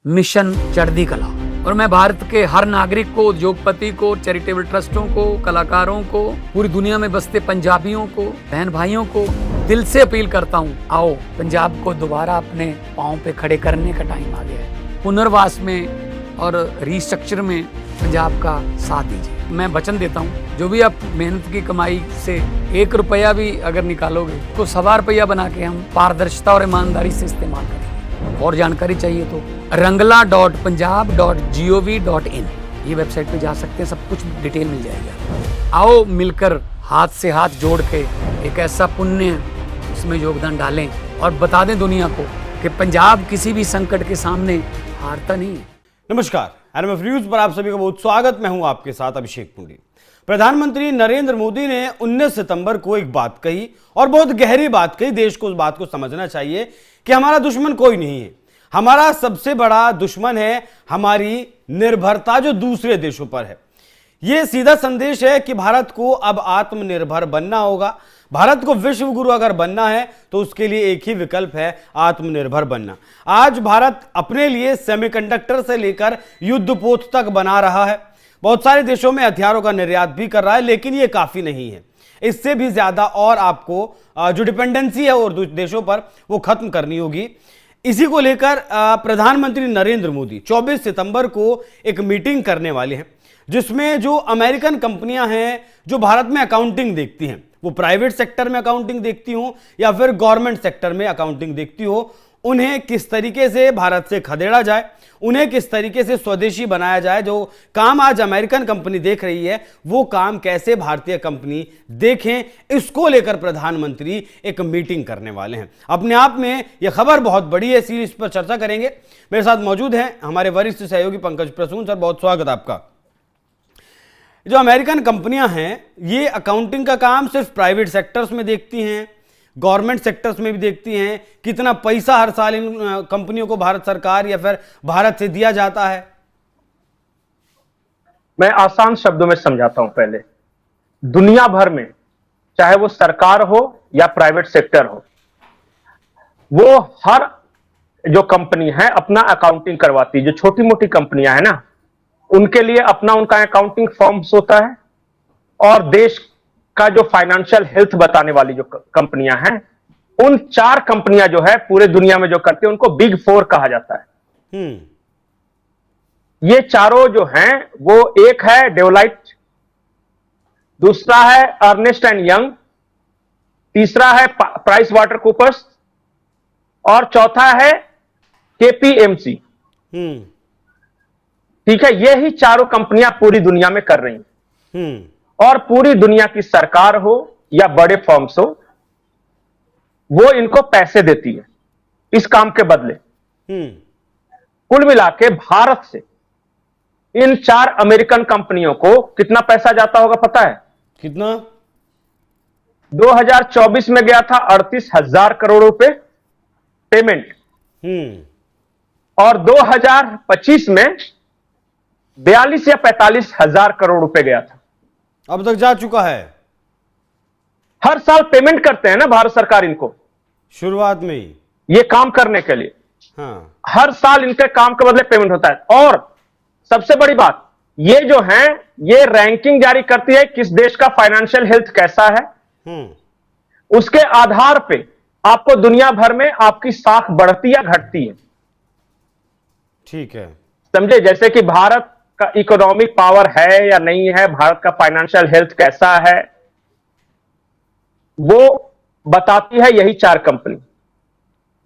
Mission चढ़ती कला। और मैं भारत के हर नागरिक को, उद्योगपति को, चैरिटेबल ट्रस्टों को, कलाकारों को, पूरी दुनिया में बसते पंजाबियों को, बहन भाइयों को दिल से अपील करता हूँ, आओ पंजाब को दोबारा अपने पाँव पे खड़े करने का टाइम आ गया है। पुनर्वास में और रिस्ट्रक्चर में पंजाब का साथ दीजिए। मैं वचन देता हूँ, जो भी आप मेहनत की कमाई से 1 रुपया भी अगर निकालोगे तो 1.25 रुपया बना के हम पारदर्शिता और ईमानदारी से इस्तेमाल करेंगे। और जानकारी चाहिए तो rangla.punjab.gov.in ये वेबसाइट पे जा सकते हैं, सब कुछ डिटेल मिल जाएगा। आओ मिलकर हाथ से हाथ जोड़ के एक ऐसा पुण्य उसमें योगदान डालें और बता दें दुनिया को कि पंजाब किसी भी संकट के सामने हारता नहीं है। नमस्कार, एनएमएफ न्यूज पर आप सभी का बहुत स्वागत। मैं हूं आपके साथ अभिषेक पुंडी। प्रधानमंत्री नरेंद्र मोदी ने 19 सितंबर को एक बात कही और बहुत गहरी बात कही। देश को उस बात को समझना चाहिए कि हमारा दुश्मन कोई नहीं है, हमारा सबसे बड़ा दुश्मन है हमारी निर्भरता जो दूसरे देशों पर है। यह सीधा संदेश है कि भारत को अब आत्मनिर्भर बनना होगा। भारत को विश्व गुरु अगर बनना है तो उसके लिए एक ही विकल्प है, आत्मनिर्भर बनना। आज भारत अपने लिए सेमीकंडक्टर से लेकर युद्धपोत तक बना रहा है, बहुत सारे देशों में हथियारों का निर्यात भी कर रहा है, लेकिन यह काफी नहीं है। इससे भी ज्यादा और आपको जो डिपेंडेंसी है और देशों पर वो खत्म करनी होगी। इसी को लेकर प्रधानमंत्री नरेंद्र मोदी 24 सितंबर को एक मीटिंग करने वाले हैं, जिसमें जो अमेरिकन कंपनियां हैं जो भारत में अकाउंटिंग देखती हैं, वो प्राइवेट सेक्टर में अकाउंटिंग देखती हो या फिर गवर्नमेंट सेक्टर में अकाउंटिंग देखती हो, उन्हें किस तरीके से भारत से खदेड़ा जाए, उन्हें किस तरीके से स्वदेशी बनाया जाए। जो काम आज अमेरिकन कंपनी देख रही है वो काम कैसे भारतीय कंपनी देखें, इसको लेकर प्रधानमंत्री एक मीटिंग करने वाले हैं। अपने आप में यह खबर बहुत बड़ी है, इस पर चर्चा करेंगे। मेरे साथ मौजूद हैं हमारे वरिष्ठ सहयोगी पंकज प्रसून। सर, बहुत स्वागत आपका। जो अमेरिकन कंपनियां हैं ये अकाउंटिंग का काम सिर्फ प्राइवेट सेक्टर्स में देखती हैं, गवर्नमेंट सेक्टर्स में भी देखती हैं। कितना पैसा हर साल इन कंपनियों को भारत सरकार या फिर भारत से दिया जाता है? मैं आसान शब्दों में समझाता हूं। पहले दुनिया भर में चाहे वो सरकार हो या प्राइवेट सेक्टर हो, वो हर जो कंपनी है अपना अकाउंटिंग करवाती है। जो छोटी मोटी कंपनियां हैं ना, उनके लिए अपना उनका अकाउंटिंग फॉर्म्स होता है। और देश का जो फाइनेंशियल हेल्थ बताने वाली जो कंपनियां हैं, उन 4 कंपनियां जो है पूरे दुनिया में जो करती है उनको बिग 4 कहा जाता है। ये चारों जो हैं वो, एक है डेलोइट, दूसरा है अर्नेस्ट एंड यंग, तीसरा है प्राइस वाटर कूपर्स और चौथा है केपीएमसी। ठीक है, ये ही चारों कंपनियां पूरी दुनिया में कर रही हैं। और पूरी दुनिया की सरकार हो या बड़े फर्म्स हो, वो इनको पैसे देती है इस काम के बदले। कुल मिला के भारत से इन 4 अमेरिकन कंपनियों को कितना पैसा जाता होगा पता है? कितना? 2024 में गया था 38,000 करोड़ रुपए पेमेंट। और 2025 में 42 या 45,000 करोड़ रुपए गया था। अब तक जा चुका है। हर साल पेमेंट करते हैं ना भारत सरकार इनको, शुरुआत में ही ये काम करने के लिए। हाँ। हर साल इनके काम के बदले पेमेंट होता है। और सबसे बड़ी बात, ये जो है ये रैंकिंग जारी करती है किस देश का फाइनेंशियल हेल्थ कैसा है। उसके आधार पे आपको दुनिया भर में आपकी साख बढ़ती या घटती है। ठीक है, समझे? जैसे कि भारत का इकोनॉमिक पावर है या नहीं है, भारत का फाइनेंशियल हेल्थ कैसा है, वो बताती है यही 4 कंपनी।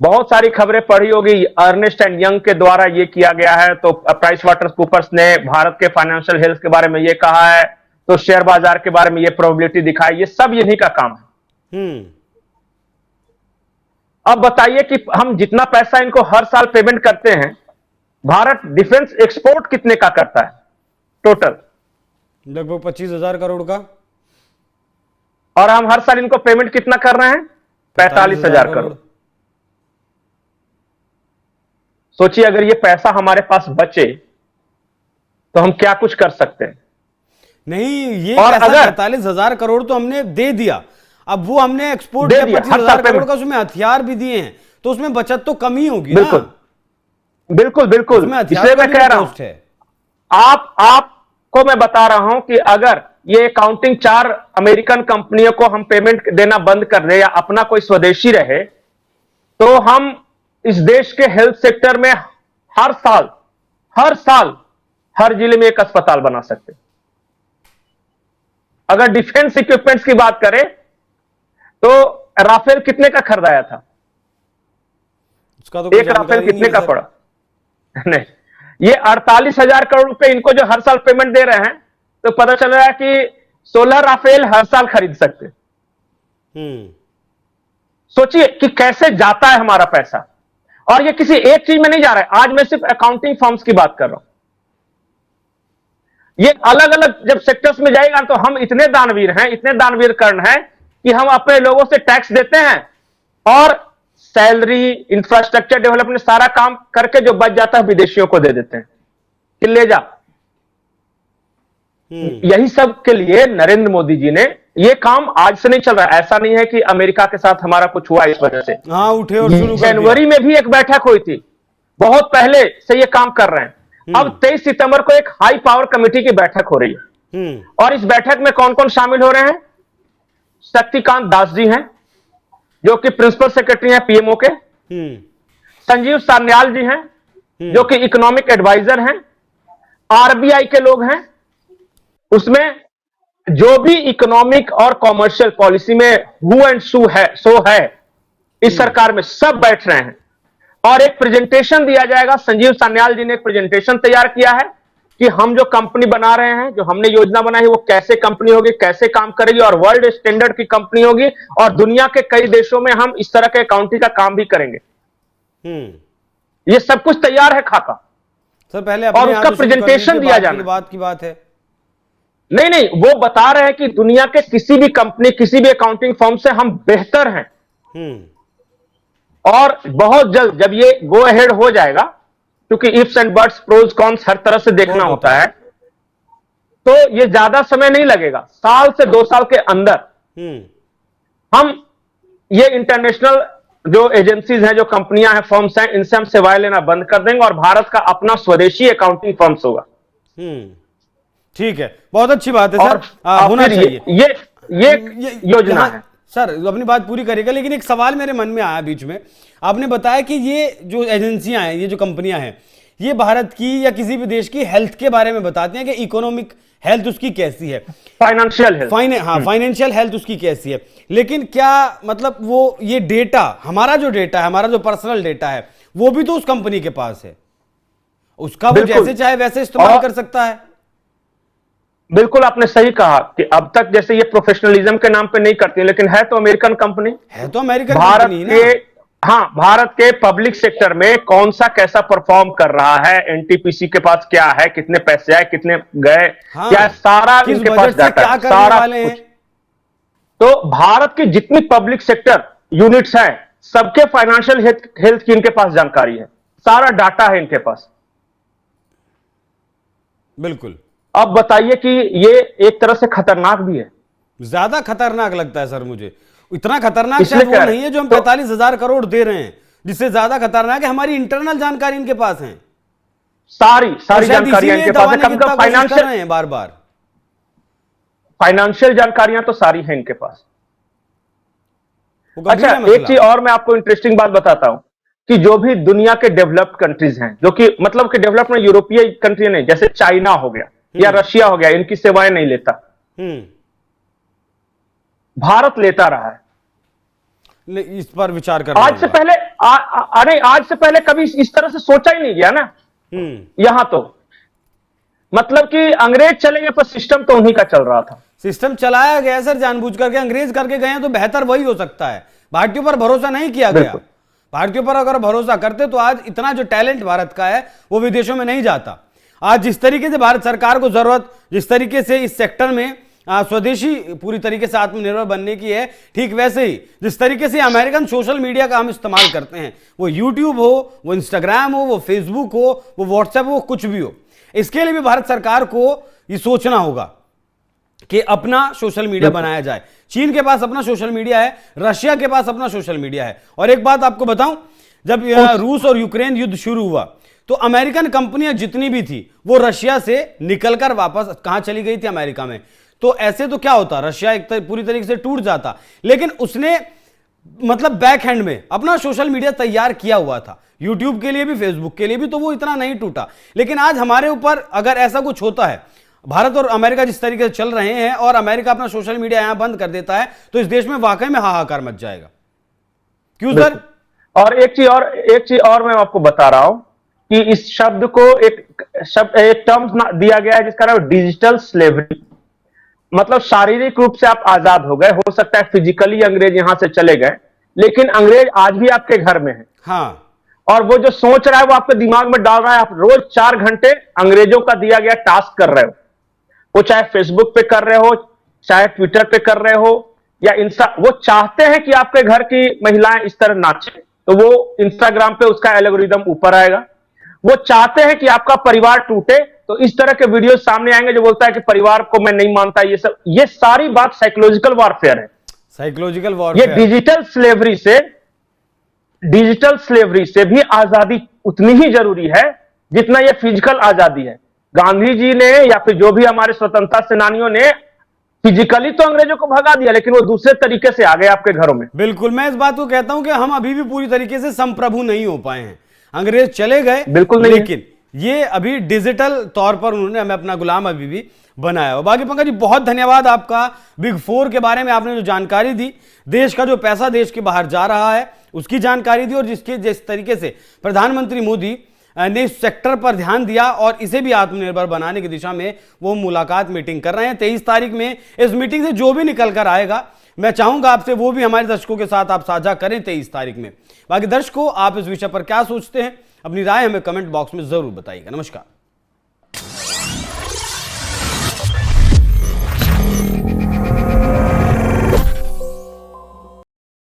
बहुत सारी खबरें पढ़ी होगी, अर्नेस्ट एंड यंग के द्वारा ये किया गया है, तो प्राइस वाटर कूपर्स ने भारत के फाइनेंशियल हेल्थ के बारे में ये कहा है, तो शेयर बाजार के बारे में ये प्रोबेबिलिटी दिखाई। ये सब यही का काम है। अब बताइए कि हम जितना पैसा इनको हर साल पेमेंट करते हैं, भारत डिफेंस एक्सपोर्ट कितने का करता है टोटल? लगभग 25,000 करोड़ का। और हम हर साल इनको पेमेंट कितना कर रहे हैं? 45,000 करोड़। सोचिए अगर ये पैसा हमारे पास बचे तो हम क्या कुछ कर सकते हैं। नहीं, ये और पैसा अगर 45,000 करोड़ तो हमने दे दिया, अब वो हमने एक्सपोर्ट किया 25,000 करोड़ का, उसमें हथियार भी दिए हैं, तो उसमें बचत तो कम ही होगी ना। बिल्कुल बिल्कुल, उसमें हथियार इसलिए का मैं भी कह रहा पोस्ट हूं, है। आपको मैं बता रहा हूं कि अगर ये अकाउंटिंग 4 अमेरिकन कंपनियों को हम पेमेंट देना बंद कर दे या अपना कोई स्वदेशी रहे, तो हम इस देश के हेल्थ सेक्टर में हर साल हर जिले में एक अस्पताल बना सकते। अगर डिफेंस इक्विपमेंट्स की बात करें तो राफेल कितने का खरीदाया था? उसका तो एक राफेल कितने का पड़ा? नहीं, ये 48,000 करोड़ रुपए इनको जो हर साल पेमेंट दे रहे हैं, तो पता चल रहा है कि 16 राफेल हर साल खरीद सकते। सोचिए कि कैसे जाता है हमारा पैसा, और ये किसी एक चीज में नहीं जा रहा है। आज मैं सिर्फ अकाउंटिंग फर्म्स की बात कर रहा हूं, ये अलग अलग जब सेक्टर्स में जाएगा तो हम इतने दानवीर कर्ण हैं कि हम अपने लोगों से टैक्स देते हैं और सैलरी, इंफ्रास्ट्रक्चर डेवलपमेंट सारा काम करके जो बच जाता है विदेशियों को दे देते हैं कि ले जा। यही सब के लिए नरेंद्र मोदी जी ने, ये काम आज से नहीं चल रहा है। ऐसा नहीं है कि अमेरिका के साथ हमारा कुछ हुआ इस वजह से। हाँ, उठे और शुरू कर दिया। जनवरी में भी एक बैठक हुई थी, बहुत पहले से ये काम कर रहे हैं। अब 23 सितंबर को एक हाई पावर कमेटी की बैठक हो रही है, और इस बैठक में कौन कौन शामिल हो रहे हैं? शक्तिकांत दास जी हैं, जो कि प्रिंसिपल सेक्रेटरी हैं पीएमओ के। संजीव सान्याल जी हैं, जो कि इकोनॉमिक एडवाइजर हैं। आरबीआई के लोग हैं। उसमें जो भी इकोनॉमिक और कॉमर्शियल पॉलिसी में हु एंड सो है इस सरकार में, सब बैठ रहे हैं। और एक प्रेजेंटेशन दिया जाएगा। संजीव सान्याल जी ने एक प्रेजेंटेशन तैयार किया है कि हम जो कंपनी बना रहे हैं, जो हमने योजना बनाई है, वो कैसे कंपनी होगी, कैसे काम करेगी, और वर्ल्ड स्टैंडर्ड की कंपनी होगी, और दुनिया के कई देशों में हम इस तरह के अकाउंटिंग का काम भी करेंगे। ये सब कुछ तैयार है खाका सर। पहले और उसका प्रेजेंटेशन दिया जाना। बात की बात है। नहीं, वो बता रहे हैं कि दुनिया के किसी भी कंपनी, किसी भी अकाउंटिंग फर्म से हम बेहतर हैं। और बहुत जल्द जब ये गो अहेड हो जाएगा, क्योंकि ifs and buts, pros cons हर तरह से देखना होता है, तो ये ज्यादा समय नहीं लगेगा। साल से 2 साल के अंदर हम ये इंटरनेशनल जो एजेंसीज हैं, जो कंपनियां हैं, फर्म्स हैं, इनसे हम सेवाएं लेना बंद कर देंगे और भारत का अपना स्वदेशी अकाउंटिंग फर्म्स होगा। ठीक है, बहुत अच्छी बात है सर। होना चाहिए। ये योजना है सर। अपनी बात पूरी करेगा, लेकिन एक सवाल मेरे मन में आया बीच में। आपने बताया कि ये जो एजेंसियां हैं, ये जो कंपनियां हैं, ये भारत की या किसी भी देश की हेल्थ के बारे में बताती हैं कि इकोनॉमिक हेल्थ उसकी कैसी है, फाइनेंशियल हेल्थ, फाइनेंशियल हेल्थ उसकी कैसी है। लेकिन क्या मतलब वो ये डेटा, हमारा जो डेटा है, हमारा जो पर्सनल डेटा है, वो भी तो उस कंपनी के पास है। उसका वो जैसे चाहे वैसे इस्तेमाल कर सकता है। बिल्कुल, आपने सही कहा कि अब तक जैसे ये प्रोफेशनलिज्म के नाम पे नहीं करती, लेकिन है तो अमेरिकन कंपनी, है तो अमेरिकन भारत कंपनी के। हाँ, भारत के पब्लिक सेक्टर में कौन सा कैसा परफॉर्म कर रहा है, एनटीपीसी के पास क्या है, कितने पैसे आए, कितने गए, क्या सारा इनके पास डाटा है, सारा कुछ। तो भारत की जितनी पब्लिक सेक्टर यूनिट्स हैं, सबके फाइनेंशियल हेल्थ की इनके पास जानकारी है, सारा डाटा है इनके पास। बिल्कुल। अब बताइए कि ये एक तरह से खतरनाक भी है। ज्यादा खतरनाक लगता है सर मुझे। इतना खतरनाक शायद वो नहीं है जो हम 45,000 करोड़ दे रहे हैं। जिससे ज्यादा खतरनाक है हमारी इंटरनल जानकारी इनके पास है। सारी जानकारियां इनके पास है। कम फाइनेंशियल है, बार फाइनेंशियल जानकारियां तो सारी हैं इनके पास। अच्छा, एक चीज और मैं आपको इंटरेस्टिंग बात बताता हूं कि जो भी दुनिया के डेवलप्ड कंट्रीज हैं, जो कि मतलब कि डेवलप्ड में यूरोपीय कंट्री नहीं, जैसे चाइना हो गया या रशिया हो गया, इनकी सेवाएं नहीं लेता, भारत लेता रहा है। इस पर विचार करना आज से पहले अरे आज से पहले कभी इस तरह से सोचा ही नहीं गया ना। यहां तो मतलब कि अंग्रेज चले गए पर सिस्टम तो उन्हीं का चल रहा था। सिस्टम चलाया गया सर, जानबूझ करके अंग्रेज करके गए तो बेहतर वही हो सकता है। भारतीयों पर भरोसा नहीं किया गया। भारतीयों पर अगर भरोसा करते तो आज इतना जो टैलेंट भारत का है वो विदेशों में नहीं जाता। आज जिस तरीके से भारत सरकार को जरूरत, जिस तरीके से इस सेक्टर में स्वदेशी पूरी तरीके से आत्मनिर्भर बनने की है, ठीक वैसे ही जिस तरीके से अमेरिकन सोशल मीडिया का हम इस्तेमाल करते हैं, वो यूट्यूब हो, वो इंस्टाग्राम हो, वो फेसबुक हो, वो व्हाट्सएप हो, कुछ भी हो, इसके लिए भी भारत सरकार को ये सोचना होगा कि अपना सोशल मीडिया बनाया जाए। चीन के पास अपना सोशल मीडिया है, रशिया के पास अपना सोशल मीडिया है। और एक बात आपको बताऊं, जब रूस और यूक्रेन युद्ध शुरू हुआ तो अमेरिकन कंपनियां जितनी भी थी वो रशिया से निकलकर वापस कहां चली गई थी? अमेरिका में। तो ऐसे तो क्या होता, रशिया पूरी तरीके से टूट जाता, लेकिन उसने मतलब बैक हैंड में अपना सोशल मीडिया तैयार किया हुआ था, यूट्यूब के लिए भी, फेसबुक के लिए भी, तो वो इतना नहीं टूटा। लेकिन आज हमारे ऊपर अगर ऐसा कुछ होता है, भारत और अमेरिका जिस तरीके से चल रहे हैं और अमेरिका अपना सोशल मीडिया यहां बंद कर देता है, तो इस देश में वाकई में हाहाकार मच जाएगा। क्यों सर? और एक चीज और मैं आपको बता रहा हूं कि इस शब्द को एक टर्म दिया गया है जिसका नाम डिजिटल स्लेवरी। मतलब शारीरिक रूप से आप आजाद हो गए, हो सकता है फिजिकली अंग्रेज यहां से चले गए, लेकिन अंग्रेज आज भी आपके घर में है। हाँ। और वो जो सोच रहा है वो आपके दिमाग में डाल रहा है। आप रोज 4 घंटे अंग्रेजों का दिया गया टास्क कर रहे हो, वो चाहे फेसबुक पे कर रहे हो, चाहे ट्विटर पे कर रहे हो या इंस्टा। वो चाहते हैं कि आपके घर की महिलाएं इस तरह नाचें, तो वो इंस्टाग्राम पे उसका एल्गोरिदम ऊपर आएगा। वो चाहते हैं कि आपका परिवार टूटे, तो इस तरह के वीडियो सामने आएंगे जो बोलता है कि परिवार को मैं नहीं मानता। ये सारी बात साइकोलॉजिकल वॉरफेयर है। साइकोलॉजिकल ये वॉरफेयर। डिजिटल स्लेवरी से भी आजादी उतनी ही जरूरी है जितना ये फिजिकल आजादी है। गांधी जी ने या फिर जो भी हमारे स्वतंत्रता सेनानियों ने फिजिकली तो अंग्रेजों को भगा दिया, लेकिन वो दूसरे तरीके से आ गए आपके घरों में। बिल्कुल, मैं इस बात को कहता हूं कि हम अभी भी पूरी तरीके से संप्रभु नहीं हो पाए हैं। अंग्रेज चले गए, बिल्कुल नहीं, लेकिन ये अभी डिजिटल तौर पर उन्होंने हमें अपना गुलाम अभी भी बनाया हो। बाकी पंकज जी, बहुत धन्यवाद आपका। बिग 4 के बारे में आपने जो जानकारी दी, देश का जो पैसा देश के बाहर जा रहा है उसकी जानकारी दी, और जिस तरीके से प्रधानमंत्री मोदी ने इस सेक्टर पर ध्यान दिया और इसे भी आत्मनिर्भर बनाने की दिशा में वो मुलाकात मीटिंग कर रहे हैं 23 तारीख में। इस मीटिंग से जो भी निकल कर आएगा, मैं चाहूंगा आपसे वो भी हमारे दर्शकों के साथ आप साझा करें 23 तारीख में। बाकी दर्शकों, आप इस विषय पर क्या सोचते हैं, अपनी राय हमें कमेंट बॉक्स में जरूर बताइएगा। नमस्कार।